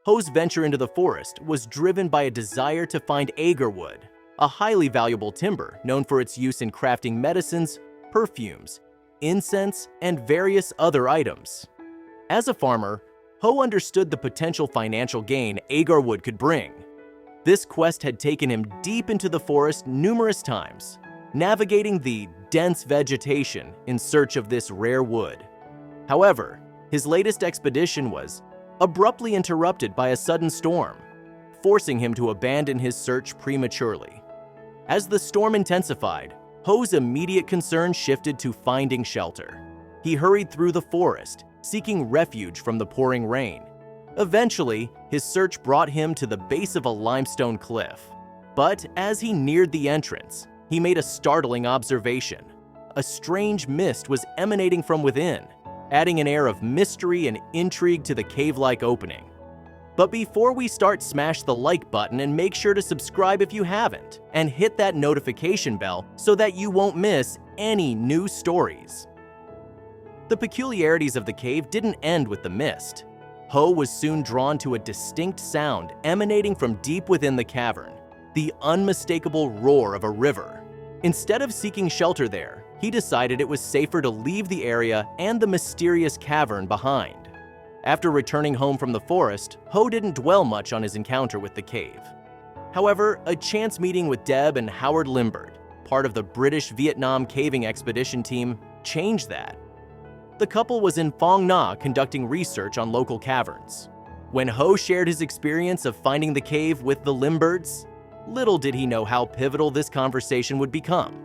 Ho's venture into the forest was driven by a desire to find agar wood, a highly valuable timber known for its use in crafting medicines, perfumes, incense, and various other items. As a farmer, Ho understood the potential financial gain agar wood could bring. This quest had taken him deep into the forest numerous times, navigating the dense vegetation in search of this rare wood. However, his latest expedition was abruptly interrupted by a sudden storm, forcing him to abandon his search prematurely. As the storm intensified, Ho's immediate concern shifted to finding shelter. He hurried through the forest, seeking refuge from the pouring rain. Eventually, his search brought him to the base of a limestone cliff. But as he neared the entrance, he made a startling observation. A strange mist was emanating from within, adding an air of mystery and intrigue to the cave-like opening. But before we start, smash the like button and make sure to subscribe if you haven't, and hit that notification bell so that you won't miss any new stories. The peculiarities of the cave didn't end with the mist. Ho was soon drawn to a distinct sound emanating from deep within the cavern, the unmistakable roar of a river. Instead of seeking shelter there, he decided it was safer to leave the area and the mysterious cavern behind. After returning home from the forest, Ho didn't dwell much on his encounter with the cave. However, a chance meeting with Deb and Howard Limbert, part of the British-Vietnam caving expedition team, changed that. The couple was in Phong Nha conducting research on local caverns. When Ho shared his experience of finding the cave with the Limberts, little did he know how pivotal this conversation would become.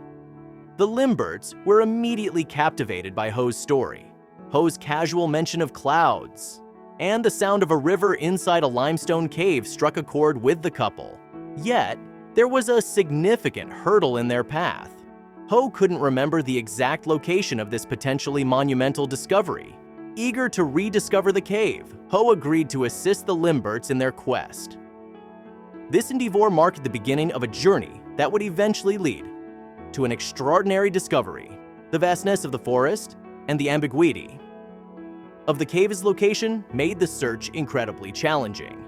The Limberts were immediately captivated by Ho's story. Ho's casual mention of clouds and the sound of a river inside a limestone cave struck a chord with the couple. Yet, there was a significant hurdle in their path. Ho couldn't remember the exact location of this potentially monumental discovery. Eager to rediscover the cave, Ho agreed to assist the Limberts in their quest. This endeavor marked the beginning of a journey that would eventually lead to an extraordinary discovery: the vastness of the forest and the ambiguity of the cave's location made the search incredibly challenging.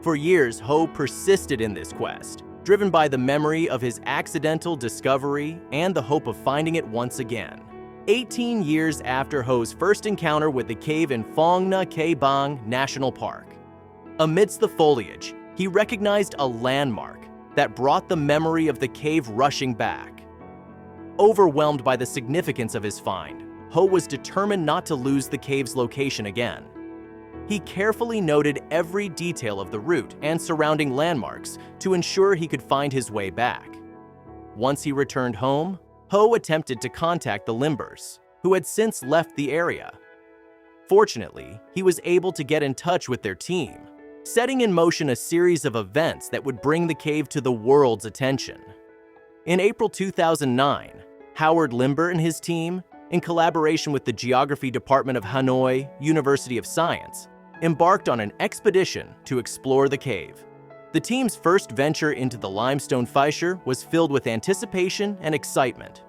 For years, Ho persisted in this quest, driven by the memory of his accidental discovery and the hope of finding it once again. 18 years after Ho's first encounter with the cave in Phong Nha Ke Bang National Park, amidst the foliage, he recognized a landmark that brought the memory of the cave rushing back. Overwhelmed by the significance of his find, Ho was determined not to lose the cave's location again. He carefully noted every detail of the route and surrounding landmarks to ensure he could find his way back. Once he returned home, Ho attempted to contact the Limbers, who had since left the area. Fortunately, he was able to get in touch with their team, setting in motion a series of events that would bring the cave to the world's attention. In April 2009, Howard Limbert and his team, in collaboration with the Geography Department of Hanoi University of Science, embarked on an expedition to explore the cave. The team's first venture into the limestone fissure was filled with anticipation and excitement.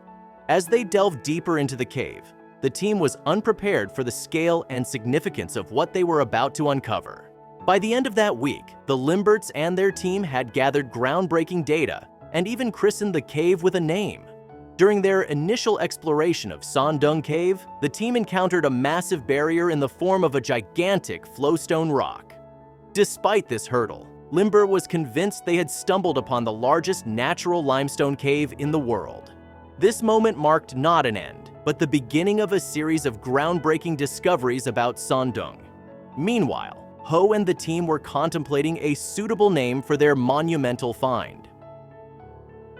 As they delved deeper into the cave, the team was unprepared for the scale and significance of what they were about to uncover. By the end of that week, the Limberts and their team had gathered groundbreaking data and even christened the cave with a name. During their initial exploration of Son Doong Cave, the team encountered a massive barrier in the form of a gigantic flowstone rock. Despite this hurdle, Limbert was convinced they had stumbled upon the largest natural limestone cave in the world. This moment marked not an end, but the beginning of a series of groundbreaking discoveries about Son Doong. Meanwhile, Ho and the team were contemplating a suitable name for their monumental find.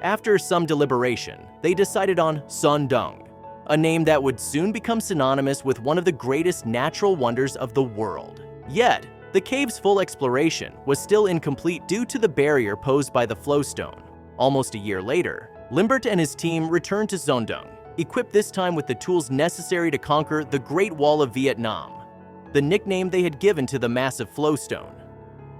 After some deliberation, they decided on Son Doong, a name that would soon become synonymous with one of the greatest natural wonders of the world. Yet, the cave's full exploration was still incomplete due to the barrier posed by the flowstone. Almost a year later, Limbert and his team returned to Son Doong, equipped this time with the tools necessary to conquer the Great Wall of Vietnam, the nickname they had given to the massive flowstone.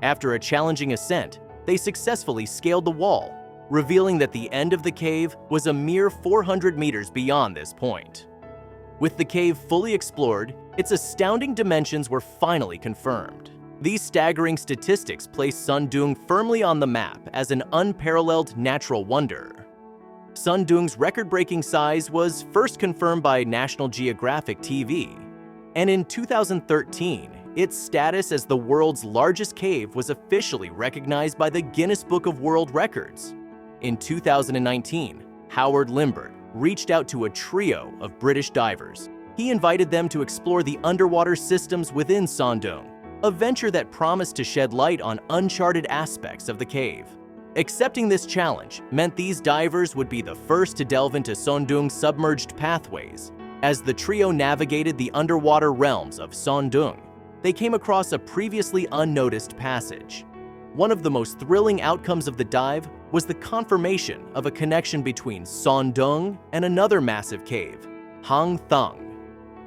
After a challenging ascent, they successfully scaled the wall, revealing that the end of the cave was a mere 400 meters beyond this point. With the cave fully explored, its astounding dimensions were finally confirmed. These staggering statistics place Sundung firmly on the map as an unparalleled natural wonder. Sundung's record-breaking size was first confirmed by National Geographic TV, and in 2013, its status as the world's largest cave was officially recognized by the Guinness Book of World Records. In 2019, Howard Limbert reached out to a trio of British divers. He invited them to explore the underwater systems within Sundung, a venture that promised to shed light on uncharted aspects of the cave. Accepting this challenge meant these divers would be the first to delve into Sundung's submerged pathways. As the trio navigated the underwater realms of Sundung, they came across a previously unnoticed passage. One of the most thrilling outcomes of the dive was the confirmation of a connection between Sundung and another massive cave, Hang Thung.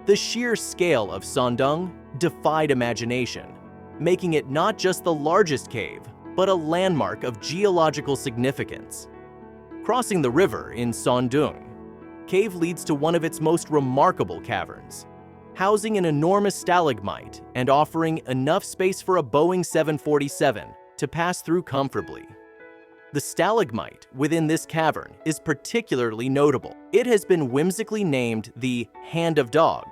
The sheer scale of Sundung defied imagination, making it not just the largest cave, but a landmark of geological significance. Crossing the river in Sundung, cave leads to one of its most remarkable caverns, housing an enormous stalagmite and offering enough space for a Boeing 747 to pass through comfortably. The stalagmite within this cavern is particularly notable. It has been whimsically named the Hand of Dog.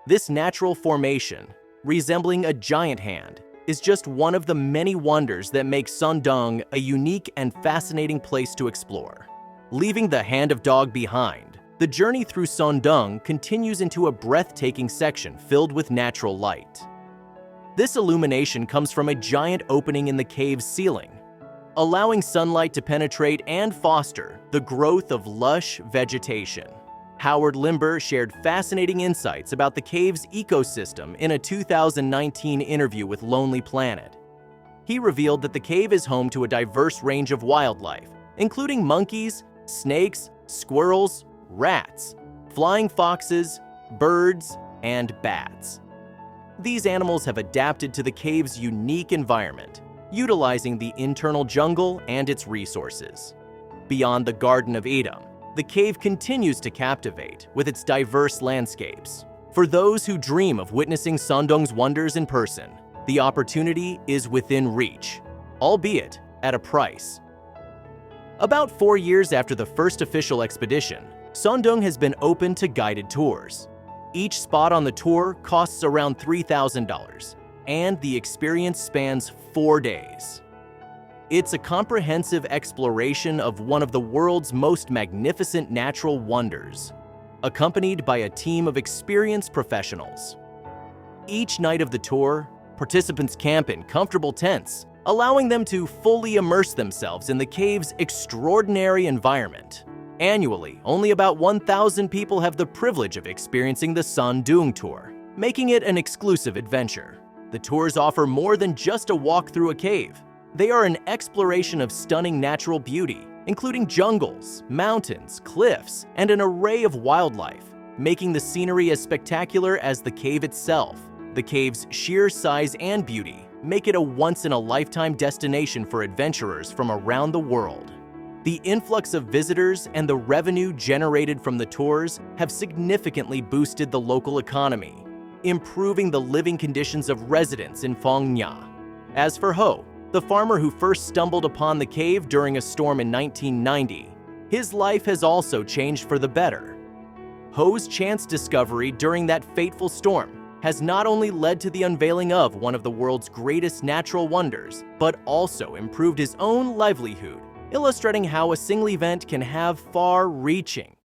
This natural formation, resembling a giant hand, is just one of the many wonders that make Sundung a unique and fascinating place to explore. Leaving the Hand of Dog behind, the journey through Sundung continues into a breathtaking section filled with natural light. This illumination comes from a giant opening in the cave's ceiling, allowing sunlight to penetrate and foster the growth of lush vegetation. Howard Limber shared fascinating insights about the cave's ecosystem in a 2019 interview with Lonely Planet. He revealed that the cave is home to a diverse range of wildlife, including monkeys, snakes, squirrels, rats, flying foxes, birds, and bats. These animals have adapted to the cave's unique environment, utilizing the internal jungle and its resources. Beyond the Garden of Eden, the cave continues to captivate with its diverse landscapes. For those who dream of witnessing Sundung's wonders in person, the opportunity is within reach, albeit at a price. About 4 years after the first official expedition, Sundung has been open to guided tours. Each spot on the tour costs around $3,000, and the experience spans 4 days. It's a comprehensive exploration of one of the world's most magnificent natural wonders, accompanied by a team of experienced professionals. Each night of the tour, participants camp in comfortable tents, allowing them to fully immerse themselves in the cave's extraordinary environment. Annually, only about 1,000 people have the privilege of experiencing the Sundung Tour, making it an exclusive adventure. The tours offer more than just a walk through a cave. They are an exploration of stunning natural beauty, including jungles, mountains, cliffs, and an array of wildlife, making the scenery as spectacular as the cave itself. The cave's sheer size and beauty make it a once-in-a-lifetime destination for adventurers from around the world. The influx of visitors and the revenue generated from the tours have significantly boosted the local economy, improving the living conditions of residents in Phongnya. As for Ho, the farmer who first stumbled upon the cave during a storm in 1990, his life has also changed for the better. Ho's chance discovery during that fateful storm has not only led to the unveiling of one of the world's greatest natural wonders, but also improved his own livelihood, illustrating how a single event can have far-reaching